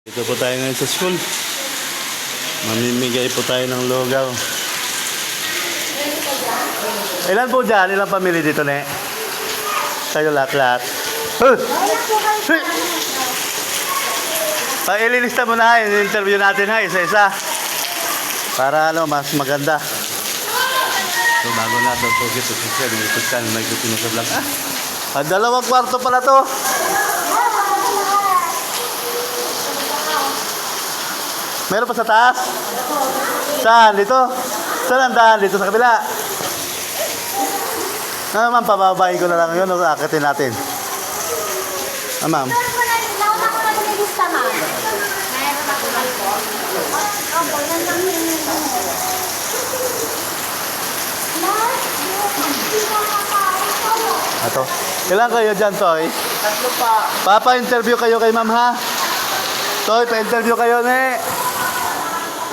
Dito po tayo ngayon sa school. Mamimigay po tayo ng lugaw. Ilan po dyan? Ilang pamilya dito, ne? Tayo lahat-lahat. Ililista mo na, in-interview natin ha, isa-isa. Para mas maganda. So, bago natin po ito, may kutin sa vlog. Dalawang kwarto pala to. Meron pa sa taas? Saan? Dito? Saan ang daan? Dito sa kabila? Ma'am, pababayin ko na lang yun. Akitin natin. Ma'am. Nauna ko na nilista, ma'am. Mayroon ako lang po. Opo, yan lang yun. Ato. Ilan kayo dyan, Toy? Tatlo pa. Papa-interview kayo kay ma'am, ha? Toy, pa-interview kayo, ne?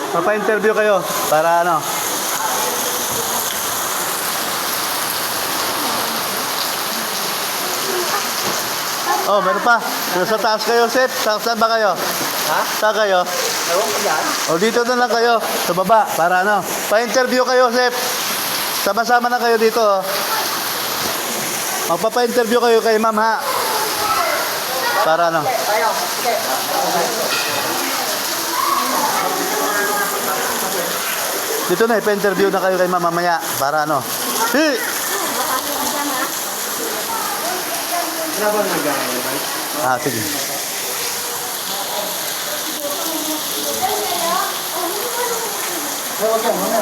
Papa-interview kayo. Para ano? Oh, meron pa. Sa taas kayo, Seth. Saan ba kayo? Ha? Saan kayo? Ewan ko dyan. O dito na lang kayo. Sa baba. Para ano? Pa-interview kayo, Seth. Sama-sama na kayo dito. Oh. Magpapa-interview kayo kay ma'am, ha? Para ano? Tayo. Sige. Dito na, pa-interview na kayo kay ma'am mamaya. Para ano? Ano ba nag-aaral ba? Sige. Huwag ka muna.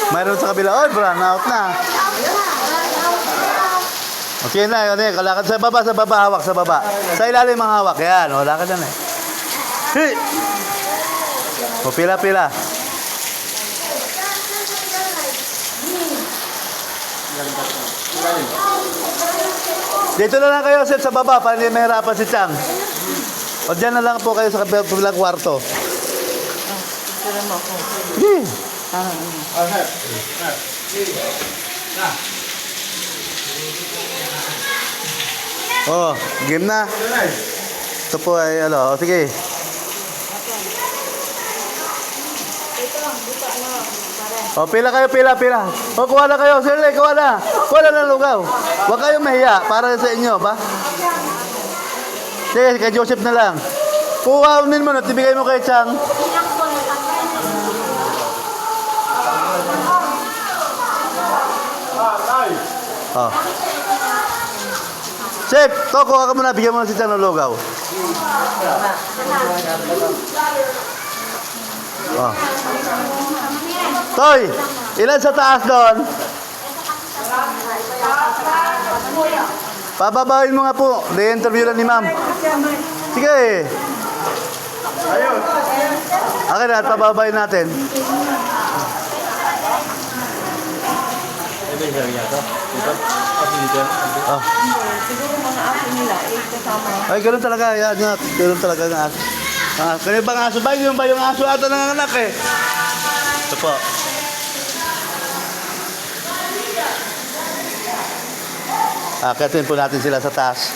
Mayroon sa kabila. Oh, brown out na. Okay na, yun eh. Kalakad sa baba, hawak sa baba. Sa ilalim ang hawak. Yan, o, lakad na eh. O, pila-pila. Dito na lang kayo, Seth, sa baba, para hindi mahirapan si Chang. O, dyan na lang po kayo sa kabilang kwarto. Tira mo ako. Sige. Oh, game na. Ito po ay ano, sige. Oh, pila kayo, pila. Oh, kuha na kayo, Shirley, kuha na. Kuha na ng lugaw. Huwag kayong mahiya, para sa inyo, ba? Sige, kay Joseph na lang. Kuhaunin mo na, tibigay mo kay Chang. Oh. Chef, to, kuha ka muna, bigyan mo na si Chang ng lugaw. Oh. Toy, ilan sa taas doon? Pababahin mo nga po. De-interview lang ni ma'am. Sige. Okay na, at pababahin natin. Oh. Siguro mga aso nila, kasama. Ay, ganun talaga. Yan, yan. Ganun talaga ng aso. Kanya bang aso ba? Yun ba yung aso ata ng anak eh? Ito po. Akitin po natin sila sa taas.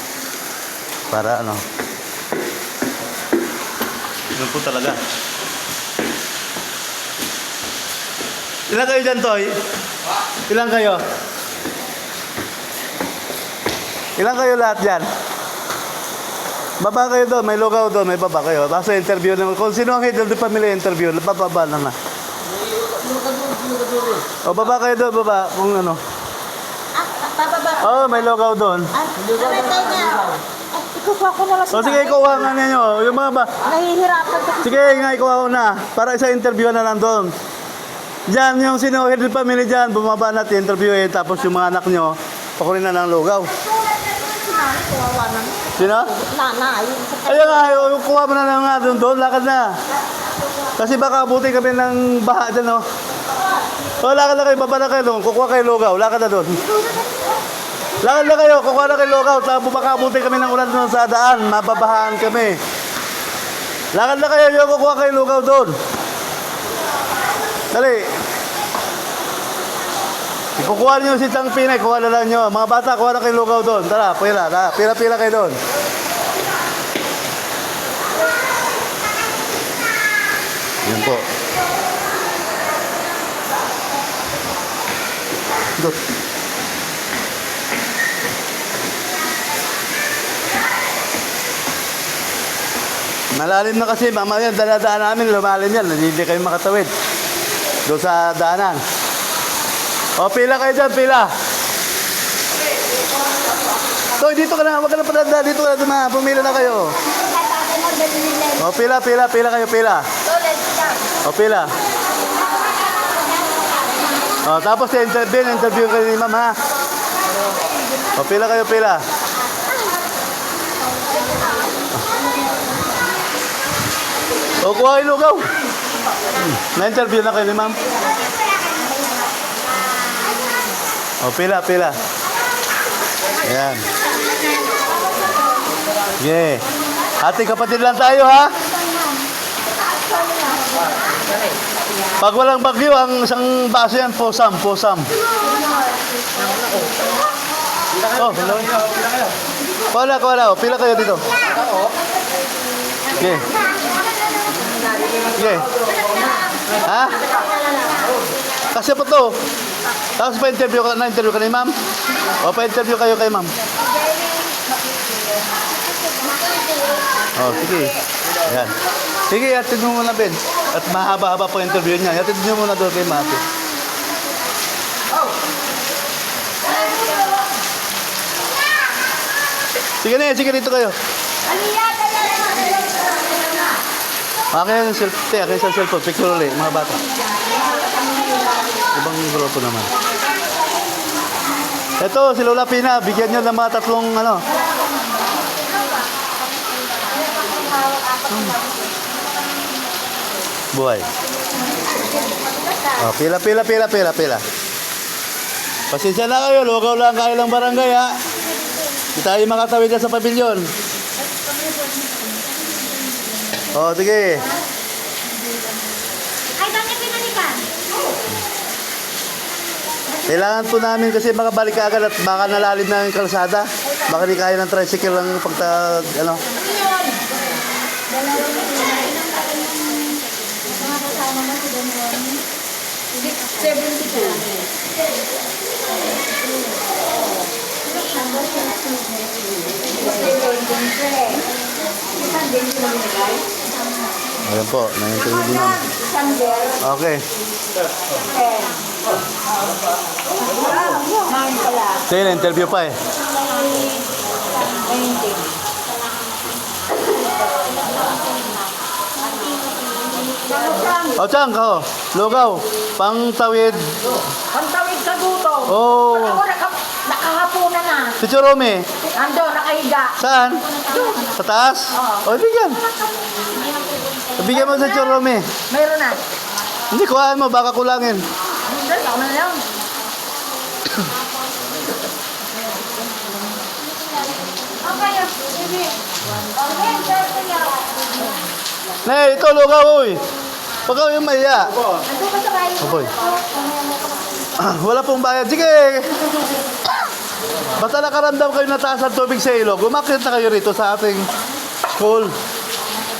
Para ano. Ganun po talaga. Ilan kayo dyan, Toy? Ilan kayo? Ilan kayo lahat dyan? Baba kayo doon, may lugaw doon, may baba kayo. Basta interview naman. Kung sino ang head of the family interview, bababa lang na. O, baba kayo doon, baba. Kung ano. Oh, may lugaw doon. Ikukuha ko na lang O, sige, ikuha nga ninyo. Yung mga ba? Nahihirapan ka. Sige, nga, ikuha ko na. Para isa interview na lang doon. Diyan, yung sino head of the family dyan, bumaba natin, interviewin. Tapos yung mga anak nyo, pakunin na ng lugaw. Kawawa na. Sino? Nanay. Ayun nga, kuha mo na lang nga doon, lakad na. Kasi baka abutin kami ng baha dyan, oh. O, lakad na kayo, baba na kayo doon, kukuha kayo lugaw, lakad na doon. Lakad na kayo, kukuha na kayo lugaw, tapos baka abutin kami ng ulan doon sa daan, mababahaan kami. Lakad na kayo, yung kukuha kayo lugaw doon. Dali. Kukuha niyo si Chang Pinay, kuha na lang niyo. Mga bata, kuha na kayo lugaw doon. Tara, pila, pila kayo doon. Yan po. Doon. Malalim na kasi, mamaya daladaan namin, lumalim yan. Hindi kayo makatawid. Doon sa daanan. O, pila kayo dyan, pila. Toy, dito ka na, wag ka na padanda, dito ka na, pumila na kayo. O, pila kayo, pila. O, pila. O, tapos interview kayo ni ma'am, ha? O, pila kayo, pila. O, kuha kayo lugaw. Na-interview na kayo ni ma'am. O, pila. Ayan. Yeah. Ating kapatid lang tayo, ha? Pag walang bagyo, ang isang baso yan, posam. Oh, hello. Kuha. Pila kayo dito. Okay. Okay. Ha? Kasi po to. Tapos pa-interview ka ni ma'am? O, pa-interview kayo kay ma'am? O, sige. Ayan. Sige, atid mo muna, Ben. At mahaba-haba po interview niya. Atid nyo muna doon kay ma'am. Sige dito kayo. Akin yung cellphone. Picture ulit, mga bata. Ibang grupo naman. Ito, si Lola Pina. Bigyan niyo ng mga tatlong, buhay. Oh, pila. Pasensya na kayo, lugaw lang kayo lang barangay, ha. Hindi tayo makatawid na sa pabilyon. Oh, sige. Ay, bakit pinalikan? Kailangan po namin kasi makabalik ka agad at baka nalalim na yung kalsada. Baka di kaya ng tricycle lang pagta, Ayan po, na-interview din namin. Okay. Sige, na-interview pa eh. O, Chang, lugaw, pangtawid. Pantawid sa gutom. Oh. Ako nakahapunan na. Si Chorome, Ando, nakahiga. saan? Sa taas? O, bigyan. Bigyan mo sa Chorome. Meron na. Hindi, kuhaan mo, baka kulangin. Hindi, ako na lang. Okay, sige. Okay, Nay, ito, lugaw, uy. Huwag kang yung maya. Ando ka sa bahay. Oboy. Wala pong bayad. Sige. Basta nakaramdam kayo na taas ang tubig sa ilog, umakyat na kayo rito sa ating school.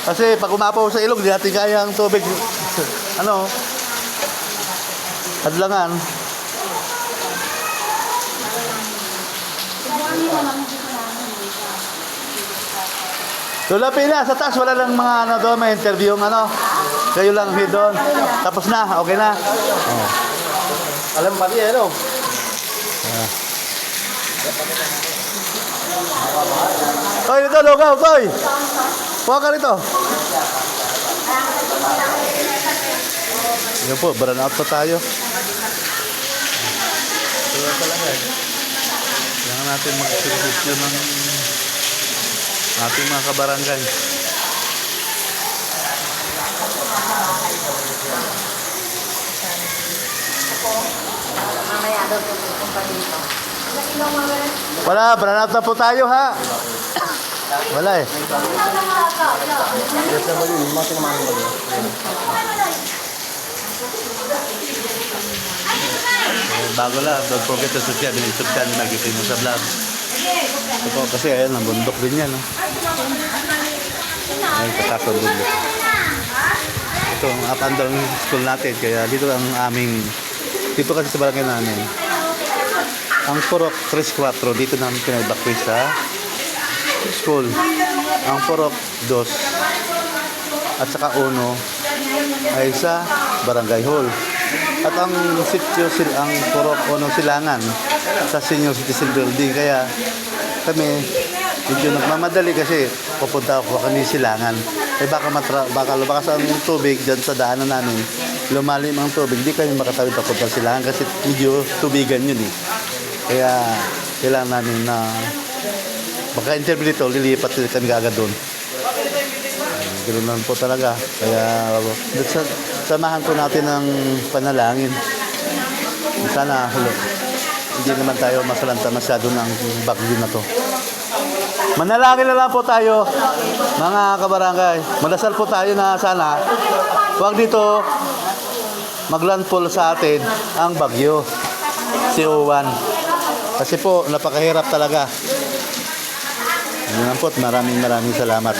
Kasi pag umapaw sa ilog, di natin kaya ang tubig. Hadlangan. Lola Pina, sa taas wala lang mga doon, may interview kayo lang doon. Tapos na, okay na. Oh. Alam pati Toy, ito, lugaw, Toy. Kuha ka rito. Yan po, burn out pa tayo. Kaya talaga Kailangan natin mag-servisyo ng ating mga kabarangay. Mamaya daw po pupunta dito. Wala, burn out na po tayo, ha? Wala eh. Ay, Bago lang, don't forget to subscribe and subscribe na nagkikita mo sa vlog. Ito po, kasi ayan, ang bundok din yan. Oh. Ay, katakot bundok. Ito, ang up and down school natin. Kaya dito ang aming, dito kasi sa barangay namin. Ang Purok 3-4, dito namin pinag-evacuate sa school. Ang Purok 2 at saka 1 ay sa barangay hall. At ang sitio ang Purok 1 Silangan sa Senior Citizen Building. Kaya kami medyo nagmamadali kasi pupunta ako kami Silangan. Eh baka lumakas ang tubig dyan sa daanan namin. Lumalim ang tubig, hindi kami makatawid papunta Silangan kasi medyo tubigan yun eh. Kaya kailangan namin na baka interview dito, lilipat kami agad doon. Ganoon lang po talaga. Kaya samahan po natin ng panalangin. Sana hindi naman tayo masalanta masyado ng bagyo na to. Manalangin na lang po tayo, mga kabarangay. Madasal po tayo na sana huwag dito maglandfall sa atin ang bagyo, si Uwan. Kasi po, napakahirap talaga. Yun po, maraming salamat.